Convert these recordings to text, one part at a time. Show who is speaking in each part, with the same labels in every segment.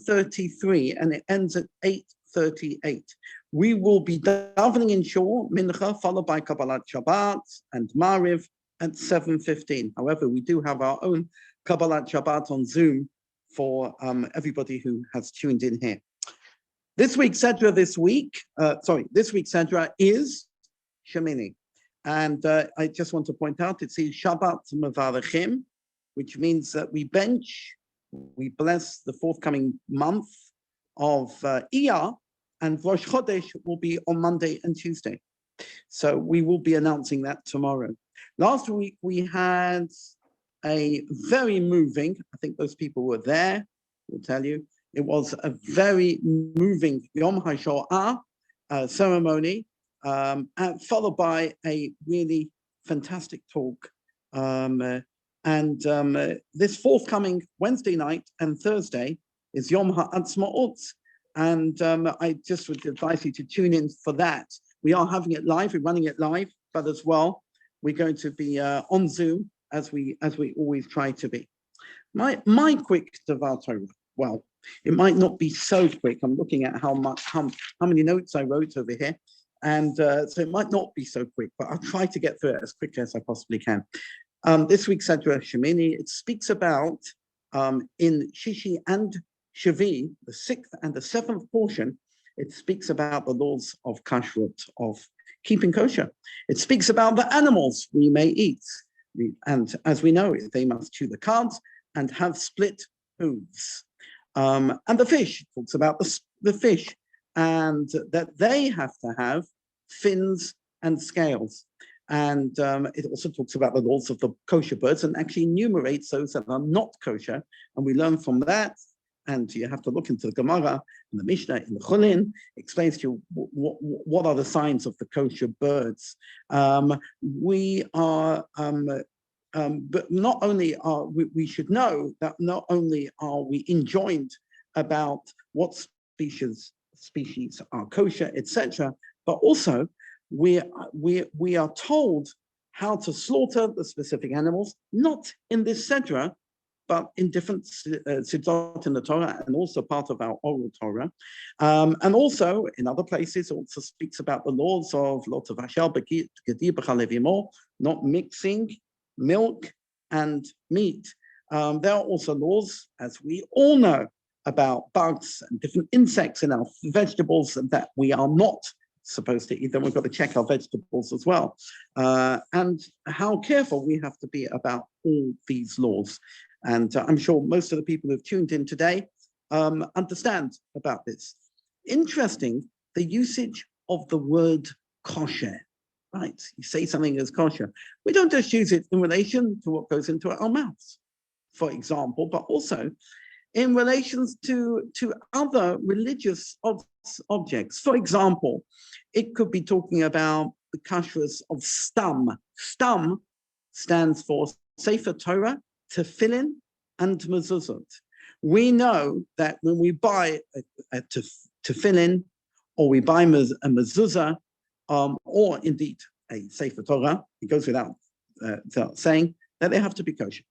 Speaker 1: 7:33 and it ends at 8:38. We will be davening in Shul, Mincha, followed by Kabbalat Shabbat and Mariv at 7:15. However, we do have our own Kabbalat Shabbat on Zoom for everybody who has tuned in here. This week's Sedra this week's Sedra is Shemeni. And I just want to point out, it says Shabbat Mevarechim, which means that we bless the forthcoming month of Iyar, and Rosh Chodesh will be on Monday and Tuesday. So we will be announcing that tomorrow. Last week we had a very moving, I think those people were there, will tell you, it was a very moving Yom HaShoah ceremony, followed by a really fantastic talk. This forthcoming Wednesday night and Thursday is Yom HaAtzmaut, and I just would advise you to tune in for that. We are having it live, we're running it live, but as well, we're going to be on Zoom as we always try to be. My quick Devar Torah, well, it might not be so quick. I'm looking at how many notes I wrote over here, and so it might not be so quick, but I'll try to get through it as quickly as I possibly can. This week's Sedra Shemeni, it speaks about in Shishi and Shavi, the 6th and the 7th portion, it speaks about the laws of kashrut, of keeping kosher. It speaks about the animals we may eat. And as we know, they must chew the cuds and have split hooves. And the fish, talks about the fish, and that they have to have fins and scales. And it also talks about the laws of the kosher birds and actually enumerates those that are not kosher. And we learn from that. And you have to look into the Gemara and the Mishnah in the Chulin, explains to you what are the signs of the kosher birds. We are, but not only are we should know that not only are we enjoined about what species are kosher, etc., but also we are told how to slaughter the specific animals, not in this Sedra, but in different Siddot in the Torah, and also part of our oral Torah. And also in other places, also speaks about the laws of lots of Hashel, not mixing milk and meat. There are also laws, as we all know, about bugs and different insects in our vegetables that we are not supposed to eat. Then we've got to check our vegetables as well. And how careful we have to be about all these laws. And I'm sure most of the people who've tuned in today understand about this. Interesting, the usage of the word kosher, right? You say something as kosher. We don't just use it in relation to what goes into our mouths, for example, but also in relations to other religious objects. For example, it could be talking about the kashrus of stam. Stam stands for Sefer Torah, Tefillin, and mezuzot. We know that when we buy a tefillin, or we buy a mezuzah, or indeed a Sefer Torah, it goes without saying that they have to be kosher.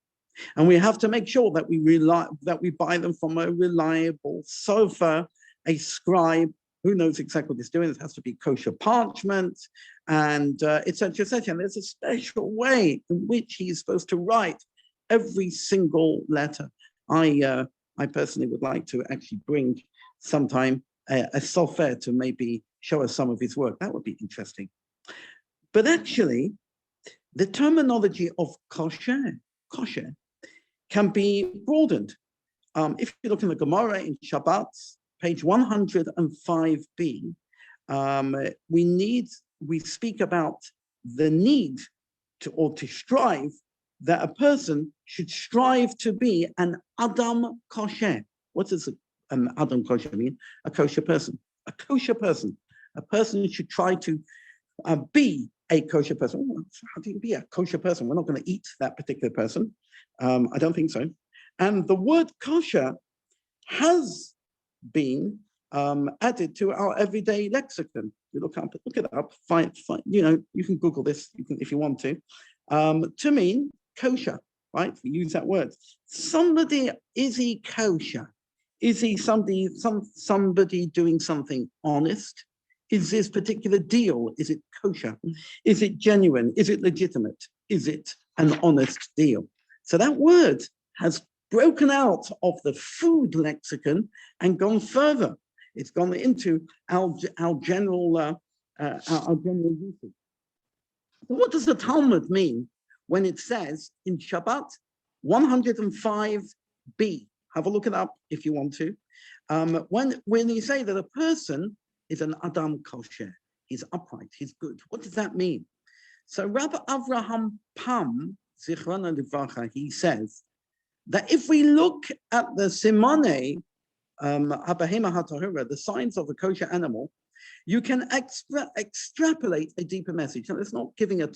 Speaker 1: And we have to make sure that we buy them from a reliable sofer, a scribe who knows exactly what he's doing. It has to be kosher parchment, and etc., etc. And there's a special way in which he's supposed to write every single letter. I personally would like to actually bring sometime a sofer to maybe show us some of his work. That would be interesting. But actually, the terminology of kosher can be broadened. If you look in the Gemara in Shabbat, page 105b, we speak about the need to strive, that a person should strive to be an Adam kosher. What does an Adam kosher mean? A kosher person. A kosher person. A person should try to be a kosher person. Oh, how do you be a kosher person? We're not going to eat that particular person. I don't think so. And the word kosher has been added to our everyday lexicon. You look it up. Find, you can Google this if you want to mean kosher, right? We use that word. Somebody, is he kosher? Is he somebody doing something honest? Is this particular deal, is it kosher? Is it genuine? Is it legitimate? Is it an honest deal? So that word has broken out of the food lexicon and gone further. It's gone into our general usage. So what does the Talmud mean when it says in Shabbat 105b? Have a look it up if you want to. When you say that a person is an Adam kosher, he's upright, he's good. What does that mean? So Rabbi Avraham Pam, Zichrona Livracha, he says that if we look at the Simone, Habahema HaTahura, the signs of a kosher animal, you can extrapolate a deeper message. Now, it's not giving a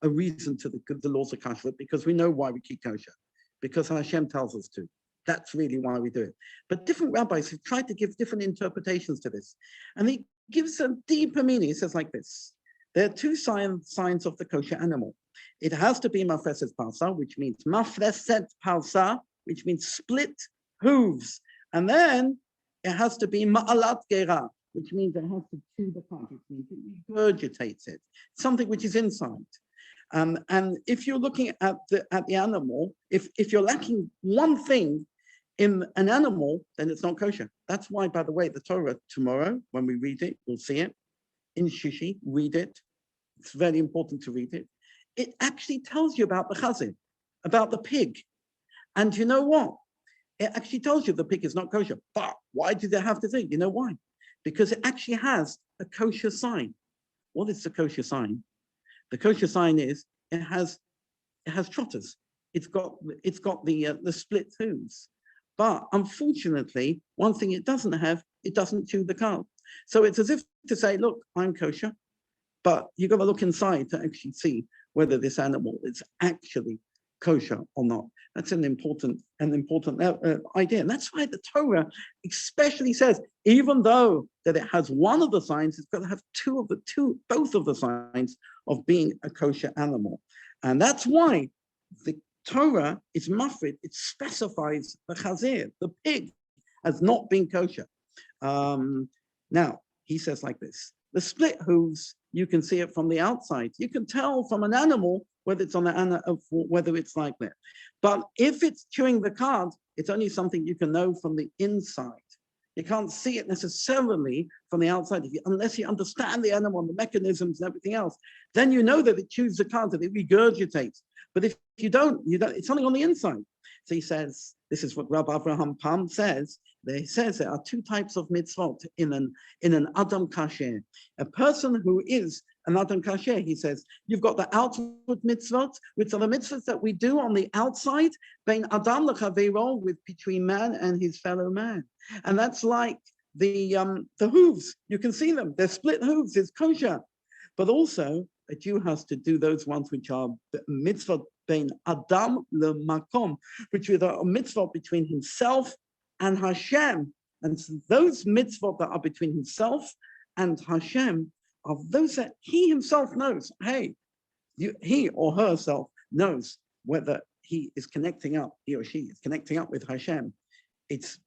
Speaker 1: reason to the laws of kashrut, because we know why we keep kosher, because Hashem tells us to. That's really why we do it. But different rabbis have tried to give different interpretations to this. And he gives a deeper meaning. He says like this: there are two signs of the kosher animal. It has to be mafreset parsa, which means mafreset parsa, which means split hooves. And then it has to be ma'alat gera, which means it has to chew the part, which means it regurgitates it, something which is inside. And if you're looking at the animal, if you're lacking one thing in an animal, then it's not kosher. That's why, by the way, the Torah tomorrow, when we read it, you'll see it in Shishi, read it. It's very important to read it. It actually tells you about the chazir, about the pig. And you know what? It actually tells you the pig is not kosher. But why do they have to think? You know why? Because it actually has a kosher sign. What is the kosher sign? The kosher sign is it has trotters. It's got the split hooves. But unfortunately, one thing it doesn't have, it doesn't chew the cud. So it's as if to say, look, I'm kosher, but you've got to look inside to actually see whether this animal is actually kosher or not. That's an important idea. And that's why the Torah especially says, even though that it has one of the signs, it's got to have both of the signs of being a kosher animal. And that's why the Torah is mafrid. It specifies the chazir, the pig, as not being kosher. Now, he says like this: the split hooves, you can see it from the outside. You can tell from an animal whether it's whether it's like that. But if it's chewing the cud, it's only something you can know from the inside. You can't see it necessarily from the outside unless you understand the animal and the mechanisms and everything else. Then you know that it chews the cud, that it regurgitates. But if you don't, it's something on the inside. So he says, this is what Rabbi Avraham Pam says. He says there are two types of mitzvot in an Adam Kasher. A person who is an Adam Kasher, he says, you've got the outward mitzvot, which are the mitzvot that we do on the outside, bein Adam l'chaveiro, between man and his fellow man. And that's like the hooves. You can see them. They're split hooves. It's kosher. But also, a Jew has to do those ones which are mitzvot bein Adam l'makom, which are a mitzvot between himself and Hashem. And so those mitzvot that are between himself and Hashem are those that he himself knows. Hey, he or herself knows whether he or she is connecting up with Hashem.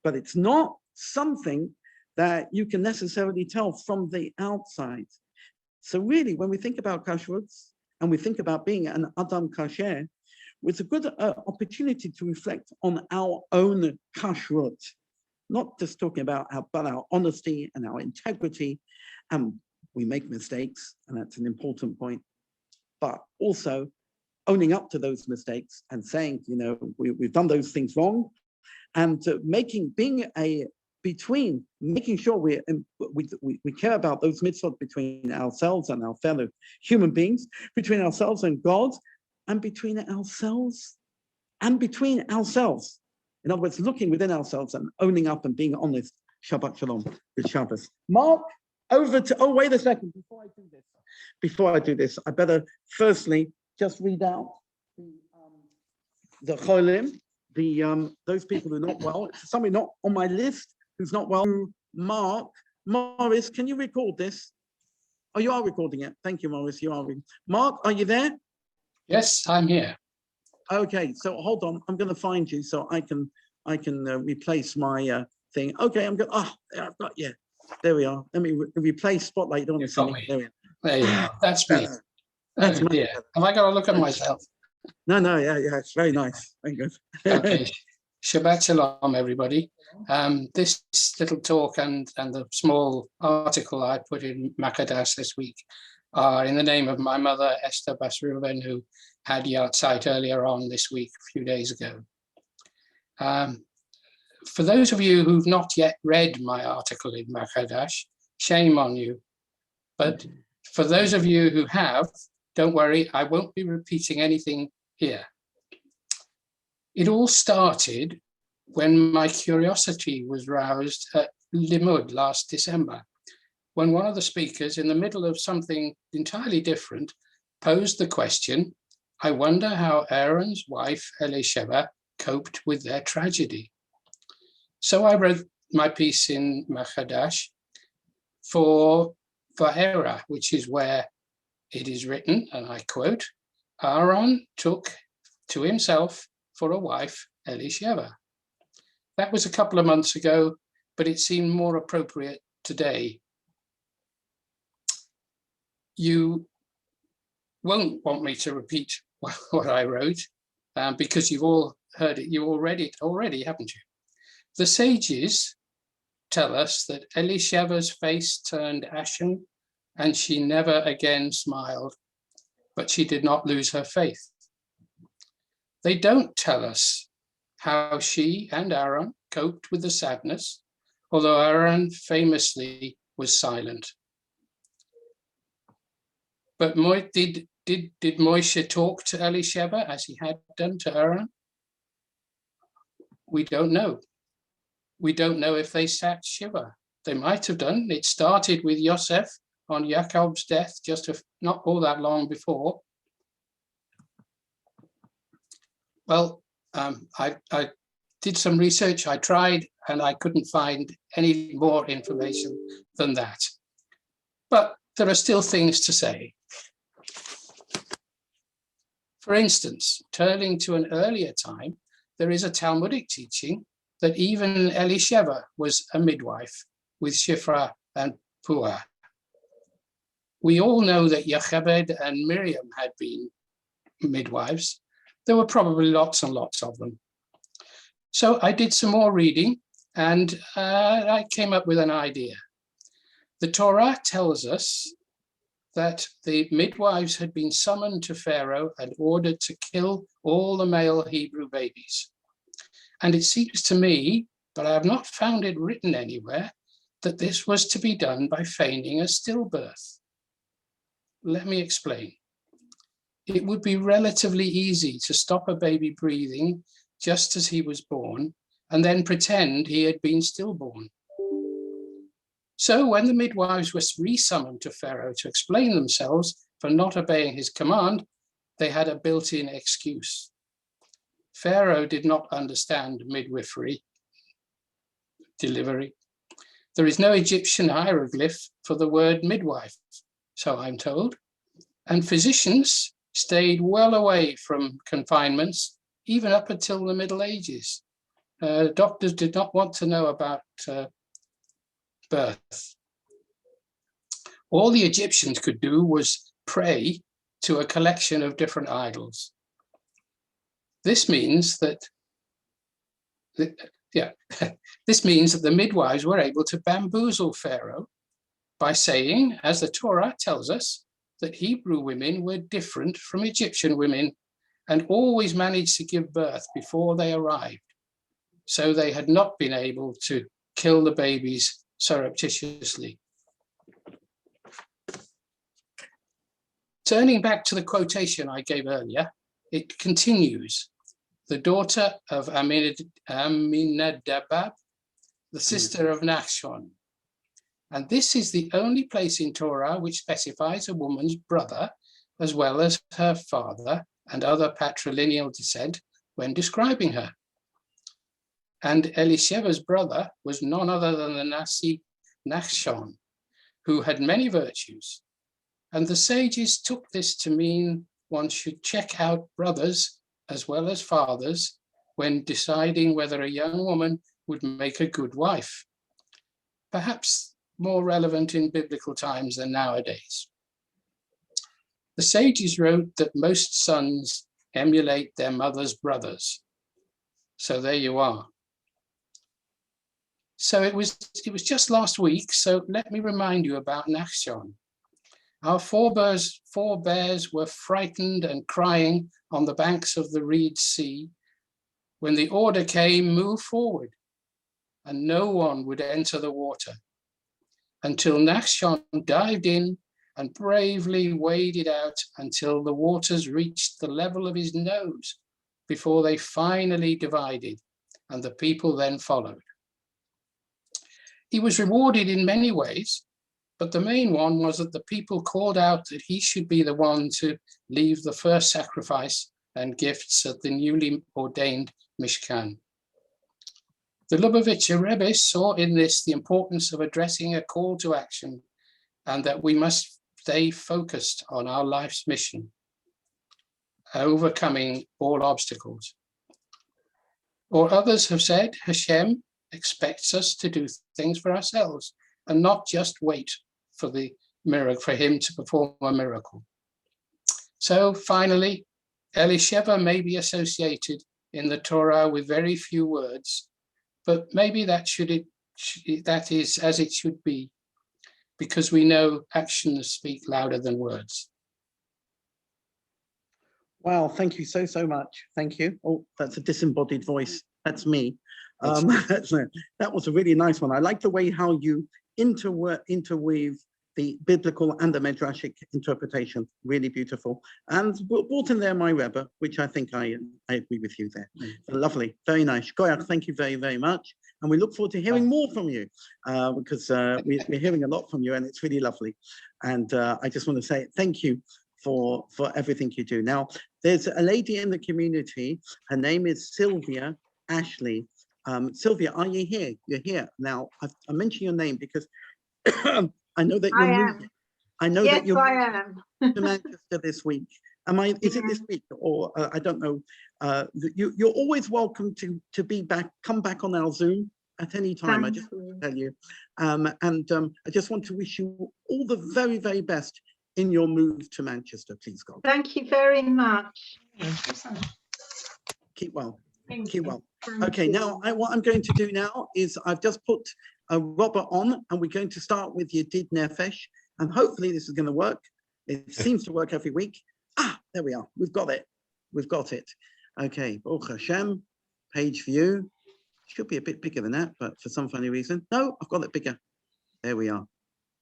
Speaker 1: But it's not something that you can necessarily tell from the outside. So really, when we think about kashrut and we think about being an Adam Kasher, it's a good opportunity to reflect on our own kashrut, not just talking about our honesty and our integrity. We make mistakes, and that's an important point, but also owning up to those mistakes and saying, we've done those things wrong, and making sure we care about those mitzvot between ourselves and our fellow human beings, between ourselves and God, and between ourselves and between ourselves. In other words, looking within ourselves and owning up and being honest. Shabbat Shalom with Shabbos. Mark, wait a second. Before I do this, I better firstly just read out the cholim, those people who are not well. Somebody not on my list who's not well. Mark, Morris, can you record this? Oh, you are recording it. Thank you, Morris. You are. Mark, are you there?
Speaker 2: Yes, I'm here.
Speaker 1: Okay, so hold on. I'm going to find you so I can replace my thing. Okay, I'm good. Oh, yeah, I've got, yeah, there we are. Let me replace spotlight. You don't want to see
Speaker 2: got
Speaker 1: me.
Speaker 2: me.
Speaker 1: There we are.
Speaker 2: There you are. That's me.
Speaker 1: That's
Speaker 2: Oh
Speaker 1: much
Speaker 2: dear.
Speaker 1: better.
Speaker 2: Have I got to look at myself?
Speaker 1: No, yeah, it's very nice. Very good.
Speaker 2: Okay. Shabbat Shalom, everybody. This little talk and the small article I put in Makadash this week are in the name of my mother, Esther Basruven, who had Yahrzeit earlier on this week, a few days ago. For those of you who've not yet read my article in Makadash, shame on you. But for those of you who have, don't worry, I won't be repeating anything here. It all started when my curiosity was roused at Limud last December, when one of the speakers, in the middle of something entirely different, posed the question, I wonder how Aaron's wife, Elisheva, coped with their tragedy. So I wrote my piece in Machadash for Va'era, which is where it is written, and I quote, Aaron took to himself for a wife Elisheva. That was a couple of months ago, but it seemed more appropriate today. You won't want me to repeat what I wrote because you've all heard it. You all read it already, haven't you? The sages tell us that Elisheva's face turned ashen and she never again smiled, but she did not lose her faith. They don't tell us how she and Aaron coped with the sadness, although Aaron famously was silent. But did Moshe talk to Elisheva as he had done to Aaron? We don't know. We don't know if they sat Shiva. They might have done. It started with Yosef on Yaakov's death not all that long before. Well, I did some research, I tried, and I couldn't find any more information than that. But there are still things to say. For instance, turning to an earlier time, there is a Talmudic teaching that even Elisheva was a midwife with Shifra and Puah. We all know that Yochebed and Miriam had been midwives. There were probably lots and lots of them. So I did some more reading and I came up with an idea. The Torah tells us that the midwives had been summoned to Pharaoh and ordered to kill all the male Hebrew babies. And it seems to me, but I have not found it written anywhere, that this was to be done by feigning a stillbirth. Let me explain. It would be relatively easy to stop a baby breathing just as he was born and then pretend he had been stillborn. So when the midwives were resummoned to Pharaoh to explain themselves for not obeying his command, they had a built-in excuse. Pharaoh did not understand midwifery, delivery. There is no Egyptian hieroglyph for the word midwife, so I'm told, and physicians stayed well away from confinements, even up until the Middle Ages. Doctors did not want to know about birth. All the Egyptians could do was pray to a collection of different idols. This means that, this means that the midwives were able to bamboozle Pharaoh by saying, as the Torah tells us, that Hebrew women were different from Egyptian women and always managed to give birth before they arrived. So they had not been able to kill the babies surreptitiously. Turning back to the quotation I gave earlier, it continues. The daughter of Aminadab, the sister of Nachshon. And this is the only place in Torah which specifies a woman's brother, as well as her father and other patrilineal descent when describing her. And Elisheva's brother was none other than the Nasi Nachshon, who had many virtues. And the sages took this to mean one should check out brothers as well as fathers when deciding whether a young woman would make a good wife. Perhaps more relevant in biblical times than nowadays. The sages wrote that most sons emulate their mother's brothers. So there you are. So it was just last week, so let me remind you about Nachshon. Our forebears were frightened and crying on the banks of the Reed Sea when the order came, move forward, and no one would enter the water until Nachshon dived in and bravely waded out until the waters reached the level of his nose before they finally divided, and the people then followed. He was rewarded in many ways, but the main one was that the people called out that he should be the one to leave the first sacrifice and gifts at the newly ordained Mishkan. The Lubavitcher Rebbe saw in this the importance of addressing a call to action and that we must stay focused on our life's mission, overcoming all obstacles. Or others have said, Hashem expects us to do things for ourselves and not just wait for the miracle, for him to perform a miracle. So finally, Elisheva may be associated in the Torah with very few words, but maybe that is as it should be, because we know actions speak louder than words.
Speaker 1: Wow, thank you so much. Thank you. Oh, that's a disembodied voice. That's me. That was a really nice one. I like the way how you interweave the biblical and the midrashic interpretation. Really beautiful. And brought in there my Rebbe, which I think I agree with you there. So lovely, very nice. Goyach, thank you very much. And we look forward to hearing more from you because we're hearing a lot from you and it's really lovely. And I just want to say thank you for everything you do. Now, there's a lady in the community. Her name is Sylvia Ashley. Sylvia, are you here? You're here. Now, I mention your name because I know that you're moving. I know that you're moving to Manchester this week. Is it this week or I don't know? You're always welcome to be back. Come back on our Zoom at any time. I just want to tell you, I just want to wish you all the very best in your move to Manchester. Please, God.
Speaker 3: Thank you very much.
Speaker 1: Keep well.
Speaker 3: Thank
Speaker 1: Keep
Speaker 3: you.
Speaker 1: well.
Speaker 3: Thank
Speaker 1: Okay,
Speaker 3: you.
Speaker 1: now what I'm going to do now is I've just put Robert on, and we're going to start with Yedid Nefesh, and hopefully this is going to work. It seems to work every week. There we are. We've got it. We've got it. Okay, Baruch Hashem, page view. Should be a bit bigger than that, but for some funny reason. No, I've got it bigger. There we are.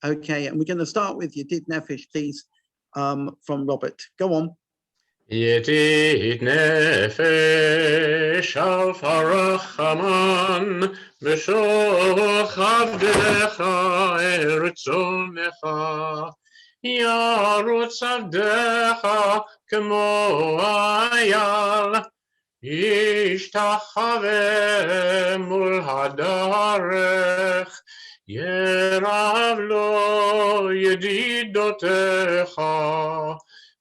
Speaker 1: Okay, and we're going to start with Yedid Nefesh, please, from Robert. Go on.
Speaker 4: Yedid nefesh al farachaman b'shoch avdecha eretzonecha yarutz avdecha kemo ayal yishtachave mul hadarech yerav lo yedidotecha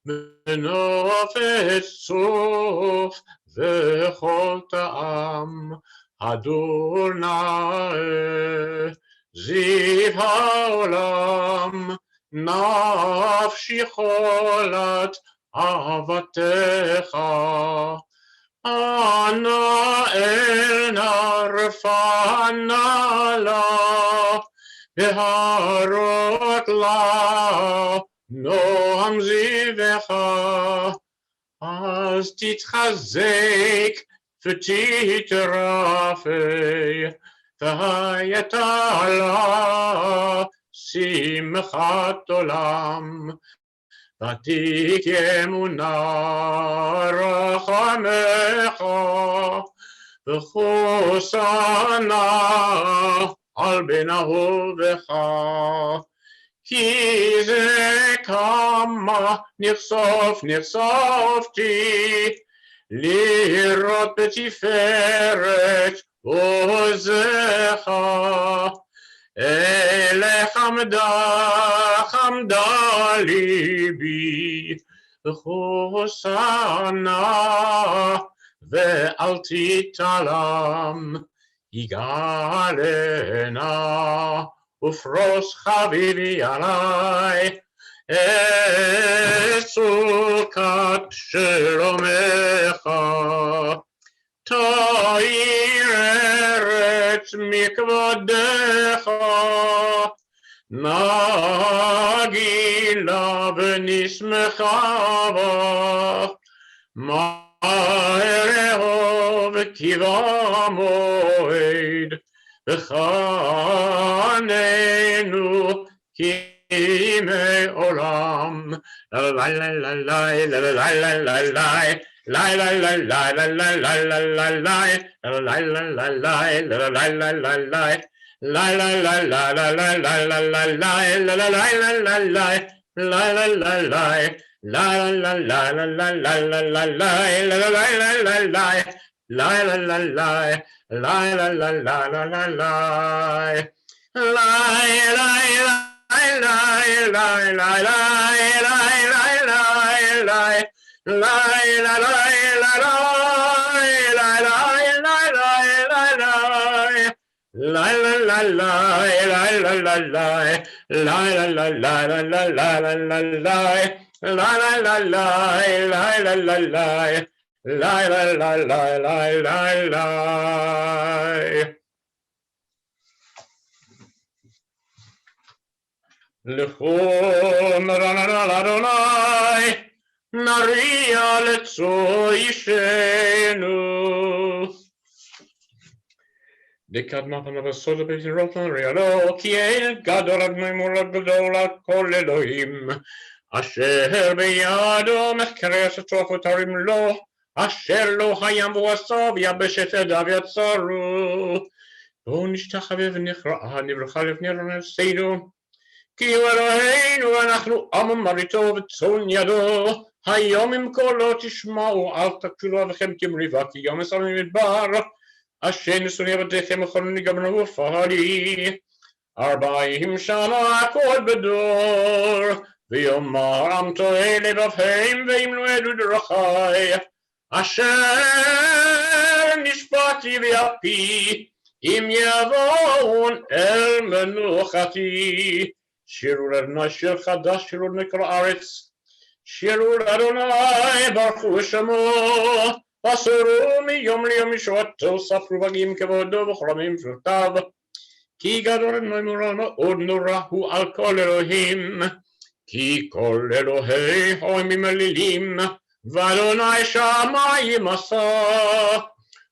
Speaker 4: בנופת סוף וכל טעם הדור נאה זיו העולם נפשי חולת אהבתך אנא אל נרפה נעלה בהרות לה נועם זיווך, אז תתחזק ותתרפא, והייתה לה שמחת עולם, ותקיימונה רחמך, וחוסנה על בן אהובך. כי זה כמה נחשפתי לראות בתפארת עוזך, אליך חמדה ליבי, וחוסנה ואל תתעלם, יגאלנה ופרוס חביבי עלי את סוכת שלומך תאיר ארץ מכבודך נגילה ונשמחה בה מהר אהוב כבמועד וחננו כימי עולם לכו נרננה לאדוני נריע לצוישנו דקדמה פניו הסוד ובתירות נריע לו כי אין גדול אדוני מולד גדול הכל אלוהים אשר בידו מחקרי הסטרוף ותרים לו אשר לא הים והוא עשה ויבשת ידיו יצרו בואו נשתחווה ונכרעה נברכה לפני ארוננו כי הוא אלוהינו אנחנו עם מריתו וצאן ידו היום עם קולו תשמעו אל תקשו אביכם כמריבה כי יום אסר ממדבר אשר נשונא עבדיכם יכולני גמרו ופעלי 40 שנה הכל בדור ויאמר עם טועה לבבהם וימלאו עדות דרכי אשר נשבעתי באפי אם יבואון אל מנוחתי שירו לאדוני שיר חדש שירו נקרא ארץ שירו לאדוני ברכו שמו אסרו מיום ליום ישועתו ספרו בגים כבודו וכרמים פרטיו כי גדול אדוני מורנו עוד נורא הוא על כל אלוהים כי כל אלוהי הומים אלילים ואדוני שמיים עשה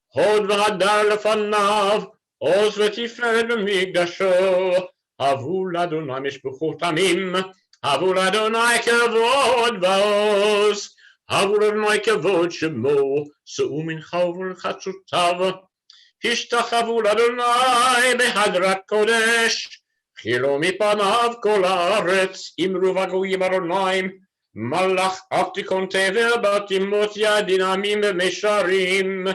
Speaker 4: הוד והדר לפניו עוז ותפארת במקדשו הבו לאדוני משפחות עמים הבו לאדוני כבוד ועוז הבו לאדוני כבוד שמו שאו מנחה וברכתותיו השתחוו לאדוני בהדרת קודש חילו מפניו כל הארץ אמרו בגויים אדוני מלאך אף תיכון תבל בתימות ידין עמים ומישרים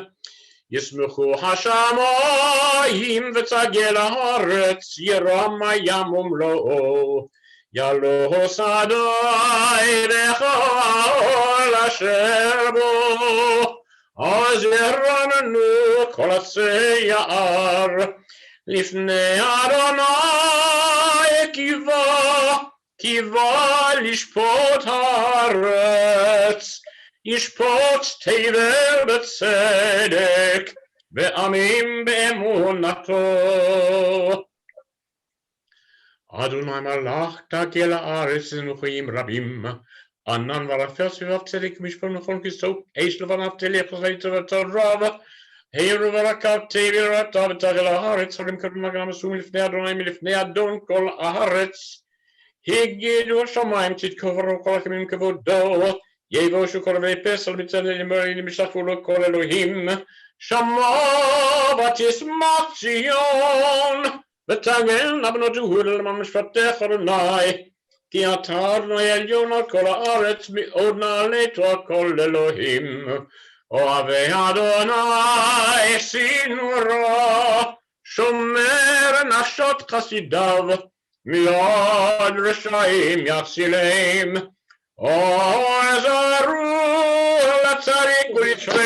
Speaker 4: ישמחו השמיים וצגל הארץ ירם הים ומלואו יעלו שדי וכל אשר בו אז ירננו כל עצי יער לפני אדוני קיווה לשפוט הארץ ישפוט תבל בצדק ועמים באמונתו אדוני מלך תגל הארץ לנוחים רבים ענן ורפל סביב צדק משפט נכון כסוף אש לבניו תלך וחייצו ותרב העירו ורקבתי וראתה ותגל הארץ הרים קדמה גם עשו מלפני אדוני מלפני אדון כל הארץ הגידו השמיים צדקו וראו כל הקמים כבודו יבושו כל רבי פסל בצללים מרינים ישתחוו לו כל אלוהים שמע ותשמח ציון ותגלנה בנותיהו למען משפטך אדוני כי אתה אדוני עליון על כל הארץ מאוד נעלתו על כל אלוהים אוהבי אדוני סנורו שומר נפשות חסידיו מיד רשעים יצילם עזרו לצדיק ולשמרו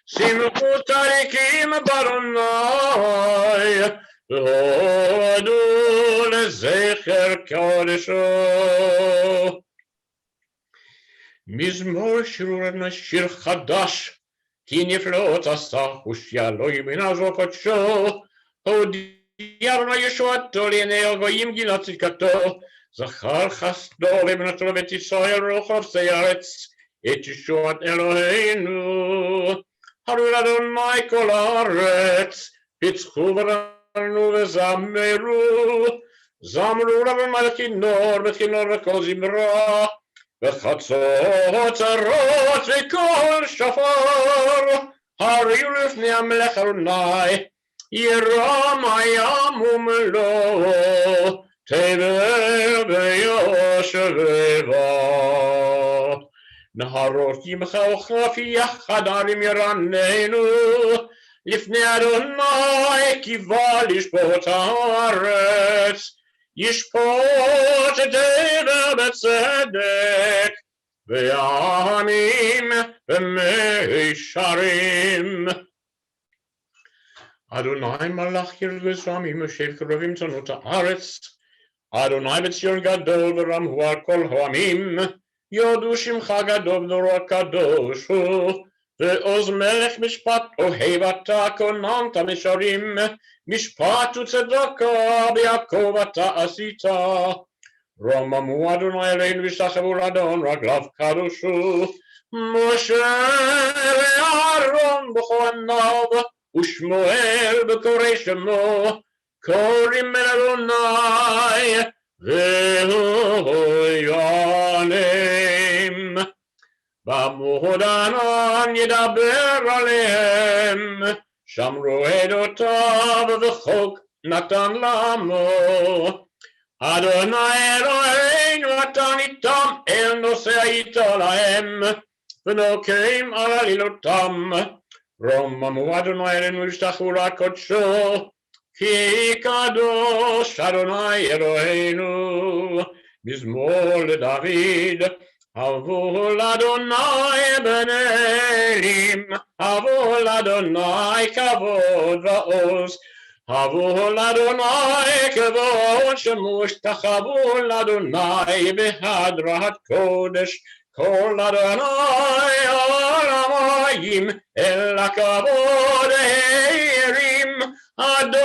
Speaker 4: שמחה שמחו צדיקים באדוני, והודו לזכר קודשו. מזמור שירו שיר חדש, כי נפלאות עשה הושיע לו ימינזו קודשו. הודיע אדוני ישועתו לעיני הגויים גילה צדקתו. זכר חסדו ובנתו לבית ישראל רוח חפשי הארץ, את ישועת אלוהינו. הרו לאדוני כל הארץ, פצחו ורנו וזמרו. זמרו לאדוני בכינור, בכינור וכל זמרה. בחצות צרות וקול שופר, הריעו לפני המלך אדוני, ירום הים ומלואו, תבל ביושבו. נהרות ימך וכף יחד ערים ירננו, לפני אדוני קיווה לשפוט הארץ. ישפוט את דבר בצדק, ועמים במישרים. אדוני מלך ירגז רמים, יושב קרבים צנות הארץ. אדוני בציון גדול ורם הוא על כל העמים. יודו שמך גדול ונורא קדוש הוא. ועוז מלך משפט אוהב אתה כוננת מישרים. משפט וצדקה ביעקב אתה עשית. רוממו אדוני אלינו ושכבו לאדון רגליו קדושו. משה ואהרון בכהניו ושמואל בקורא שמו קוראים אל אדוני והוא יענם. בעמוד ענן ידבר עליהם, שמרו עדותיו וחוק נתן למו. אדוני אלוהינו נתן איתם אל נושא איתו להם, ונוקעים על עלילותם. רוממו אדוני אלינו השתחוו לקודשו, כי קדוש אדוני אלוהינו. מזמור לדוד. הבו לאדוני בני אלים, הבו לאדוני כבוד ועוז. הבו לאדוני כבוד שמושתחוו לאדוני בהדרת קודש. כל אדוני על המים אל הכבוד הערים. אדוני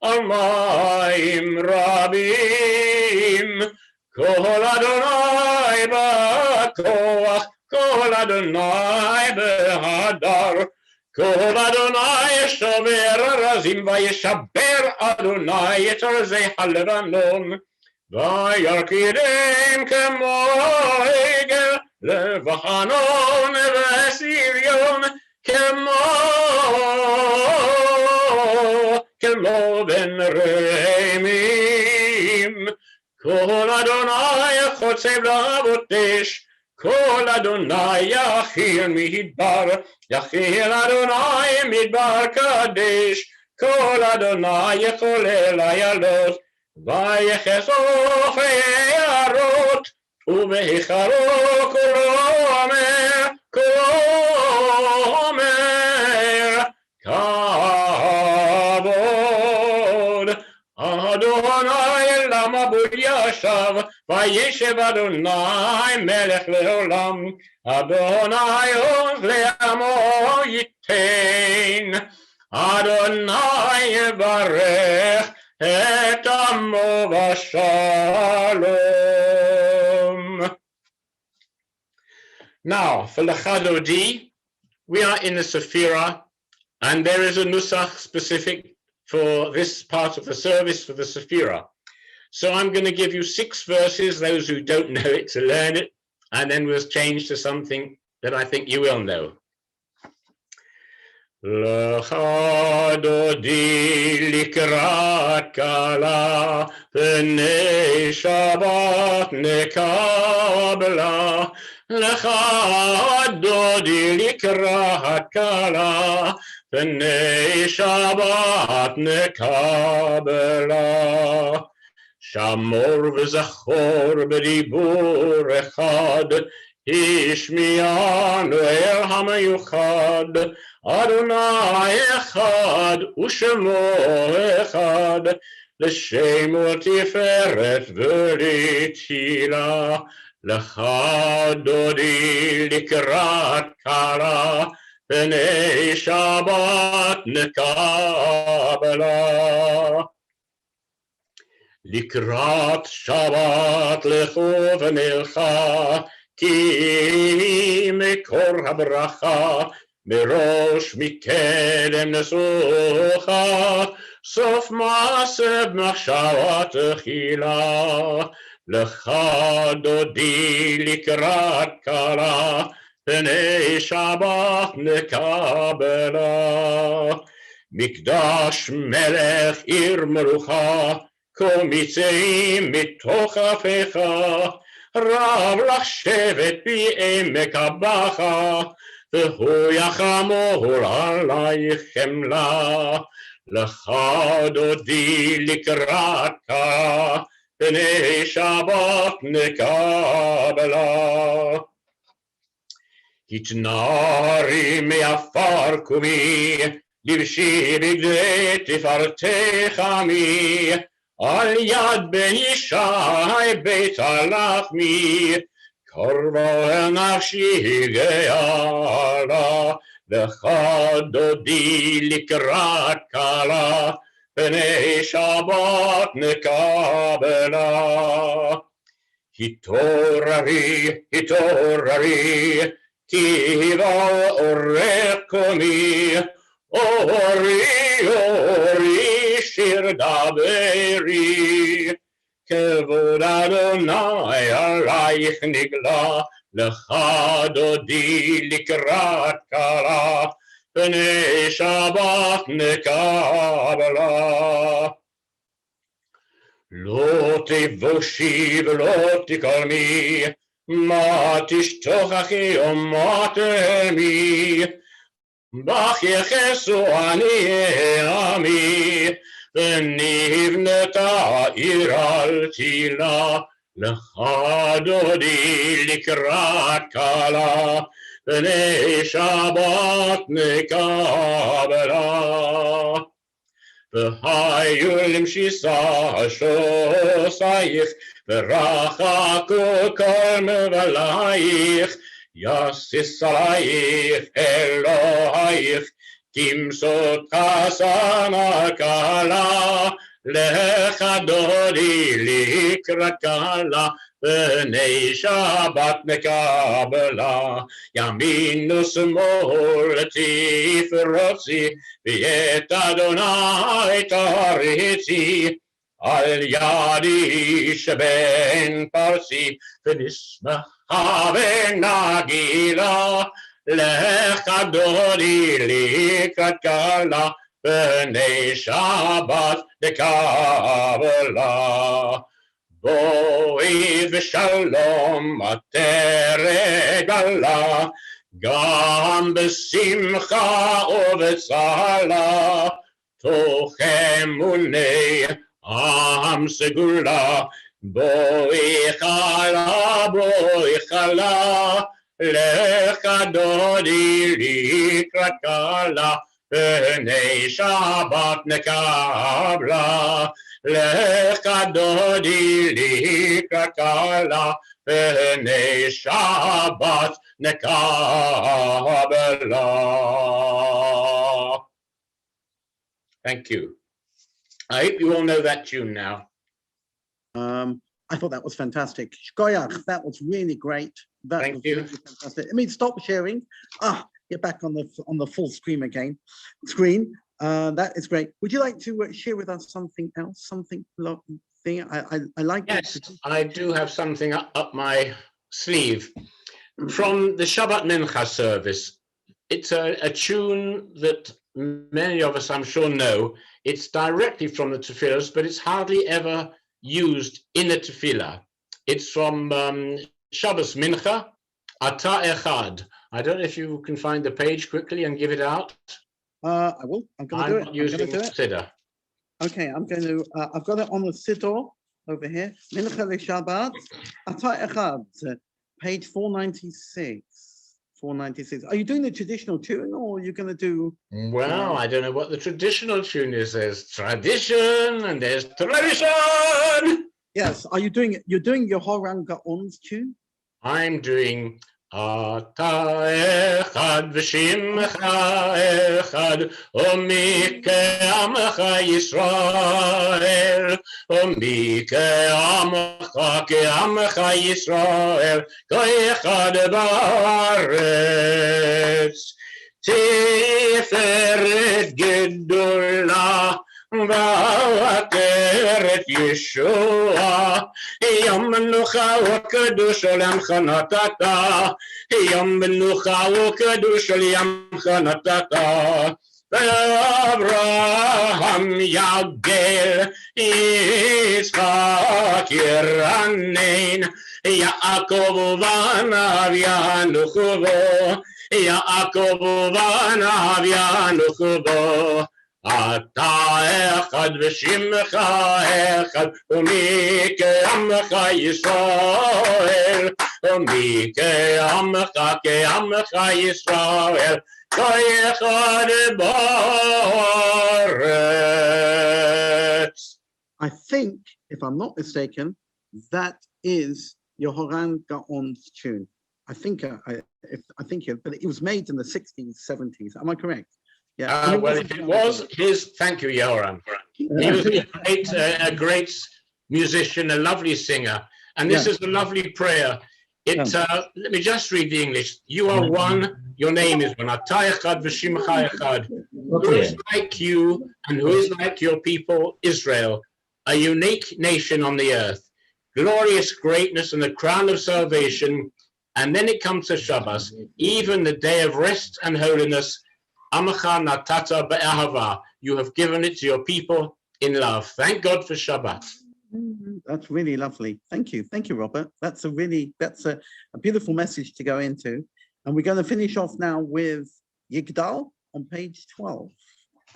Speaker 4: על מים רבים. כל אדוני בכוח, כל אדוני בהדר. כל אדוני שובר ארזים וישבר אדוני את ארזי הלבנון. וירקידם כמו עגל לבחנון וסריון, כמו בן רמים. כל אדוני חוצב להבות אש, כל אדוני יכיל מדבר, יכיל אדוני מדבר קדש. כל אדוני יחולל איילות, ויחשוף יערות, ובהיכלו כולו אומר, כבוד. אדוני למה בו ישב, וישב אדוני מלך לעולם. אדוני עוז לעמו ייתן, אדוני יברך את עמו בשלום. Now, for Lechadodi, we are in the Sephirah, and there is a nusach specific for this part of the service for the Sephirah. So I'm going to give you 6 verses, those who don't know it, to learn it, and then we'll change to something that I think you will know. Lechadodi likrat kala, pnei Shabbat nekabla. Lechadodi likrat kala, pnei Shabbat nekabla. Shamor v'zachor b'dibur echad, השמיענו אל המיוחד, אדוני אחד ושמו אחד, לשם ולתפארת ולתהילה. לך דודי לקראת קלה, פני שבת נקבלה. לקראת שבת לכו ונלכה, כי מקור הברכה, מראש מקדם נסוכה, סוף מעשה במחשבה תחילה. לך דודי לקראת קלה, פני שבת נקבלה. מקדש מלך עיר מלוכה, כל מצאים מתוך אפיך, רב לך שבט בעמק הבכה, והוא יחמול עלייך חמלה. לך דודי לקראת קלה, פני שבת נקבלה. התנערי מעפר קומי, לבשי בגדי תפארתך עמי, על יד בן ישי בית הלחמי, קרבה אל נפשי גאלה. לך דודי לקראת קלה, פני שבת נקבלה. התעוררי, התעוררי, כי בא אורך קומי, אורי, אורי, שיר דברי. כבוד אדוני עלייך נגלה, לך דודי לקראת קלה, פני שבת נקבלה. לא תבושי ולא תקרמי, מה תשתוכחי ומה תהמי, בך יחסו עניי עמי, ונבנתה עיר על תילה. לך דודי לקראת קלה, פני שבת נקבלה. והיו למשיסה שוסייך, ורחקו כל מבלייך, יסיס עלייך אלוהיך, תמסות חסנה קלה. לך דודי לקראת קלה, פני שבת נקבלה. ימין ושמאל תפרוצי, ואת אדוני תריצי, על יד איש בן פרסי, ונשמחה ונגילה. לך דודי לקראת קלה, פני שבת נקבלה. בואי ושלום תרגלה, גם בשמחה ובצהלה, תוך אמוני עם סגולה. בואי חלה, בואי חלה, לך דודי לקראת קלה, פני שבת נקבלה. לך דודי לקראת קלה, פני שבת נקבלה. Thank you. I hope you all know that tune now.
Speaker 1: I thought that was fantastic. Shkoyach, that was really great. That
Speaker 4: Thank
Speaker 1: was
Speaker 4: you.
Speaker 1: really fantastic. I mean, stop sharing. Get back on the full screen again. That is great. Would you like to share with us something else? Something thing? I like.
Speaker 4: Yes, I do have something up my sleeve from the Shabbat Mincha service. It's a tune that many of us, I'm sure, know. It's directly from the tefillahs, but it's hardly ever used in a tefillah. It's from Shabbos Mincha, Ata Echad. I don't know if you can find the page quickly and give it out.
Speaker 1: I will. I'm going to do it.
Speaker 4: I'm using the siddur.
Speaker 1: Okay, I'm going to. I've got it on the siddur over here. Mincha leShabbat, Ata Echad. Page 496. 496. Are you doing the traditional tune, or are you going to do?
Speaker 4: Well, I don't know what the traditional tune is. There's tradition and there's tradition.
Speaker 1: Yes. Are you doing it? You're doing your Horan Gaon's tune.
Speaker 4: I'm doing Ata echad v'shimcha echad Omi ke'amcha Yisrael Omi ke'amcha Yisrael Ko'echad ba'aretz Tiferet gedola ועטרת ישוע, יום מנוחה וקדוש לעמך נתת, יום מנוחה וקדוש לעמך נתת. ואברהם יגל, יצחק ירנן, יעקב ובניו ינוחו בו, יעקב ובניו ינוחו בו. אתה אחד ושמך אחד, ומי כעמך ישראל, ומי כעמך ישראל, כאחד בארץ.
Speaker 1: I think, if I'm not mistaken, that is Yehoran Gaon's tune. I think, but it was made in the 60s, 70s. Am I correct? Yeah.
Speaker 4: Well, if it was his, thank you, Yoram. He was a great musician, a lovely singer, and this is a lovely prayer. Let me just read the English. You are one. Your name is one. Atah echad v'shimcha echad. Who is like you, and who is like your people, Israel, a unique nation on the earth, glorious greatness and the crown of salvation. And then it comes to Shabbos, even the day of rest and holiness. Amacha natata be'ahava. You have given it to your people in love. Thank God for Shabbat.
Speaker 1: That's really lovely. Thank you, Robert. That's a beautiful message to go into. And we're going to finish off now with Yigdal on page 12.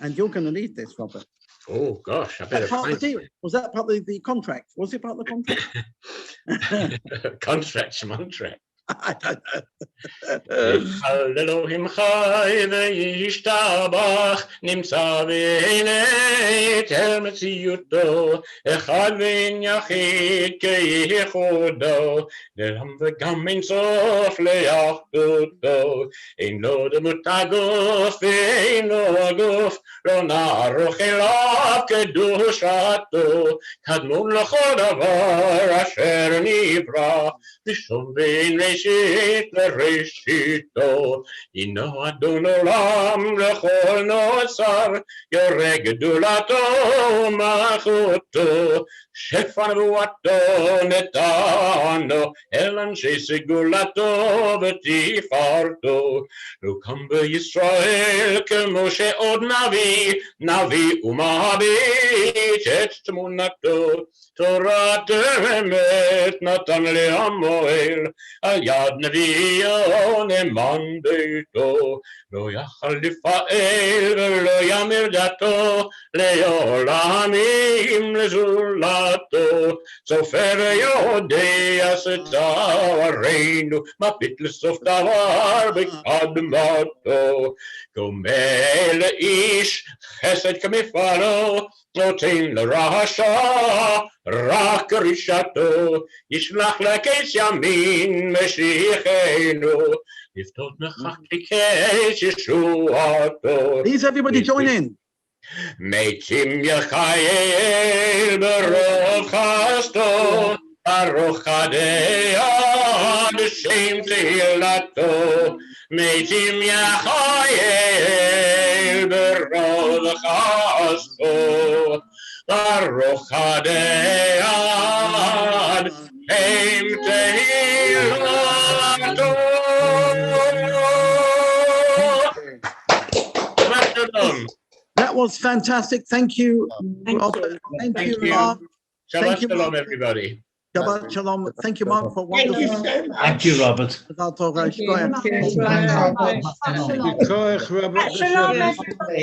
Speaker 1: And you're going to lead this, Robert.
Speaker 4: Oh gosh, I better
Speaker 1: was that part of the contract? Was it part of the contract?
Speaker 4: Contract.
Speaker 1: I don't know.
Speaker 4: אלוהים חי וישתבח נמצא בעיני תל מציאותו אחד ואין יחיד כייחודו לעולם וגם אין סוף לאחדותו אין לו דמות הגוף ואין לו הגוף לא נערוך אליו קדושתו קדמון לכל דבר אשר נברא ראשון ואין ראשית לראשיתו הינו אדון עולם לכל נוצר יורה גדולתו ומלכותו שפע נבואתו נתנו אל אנשי סגולתו ותפארתו לא קם בישראל כמו שעוד נביא ומביט את תמונתו תורת אמת נתן להמועל על יד נביאו נאמן ביתו לא יכל לפעל ולא ימיר דתו לעולמים לזולתו סופר יודע שדברינו מביט לסוף דבר בקדמתו דומה לאיש חסד כמפעלו נותן לרשע רק רישתו ישלח לקץ ימין משיחנו לפתות נכח לקץ ישועתו.
Speaker 1: Please everybody join in.
Speaker 4: מתים יחייל ברוב חסדו ברוך חדיה בשם תהילתו מתים יחייל ברוב חסדו ברוך חדיה בשם תהילתו.
Speaker 1: That was fantastic. Thank you, Robert. Thank you, Mark.
Speaker 4: Shabbat shalom, everybody.
Speaker 1: Shabbat shalom. Thank you, Mark, for wonderful.
Speaker 5: Thank you, Robert.
Speaker 3: Shalom, everybody.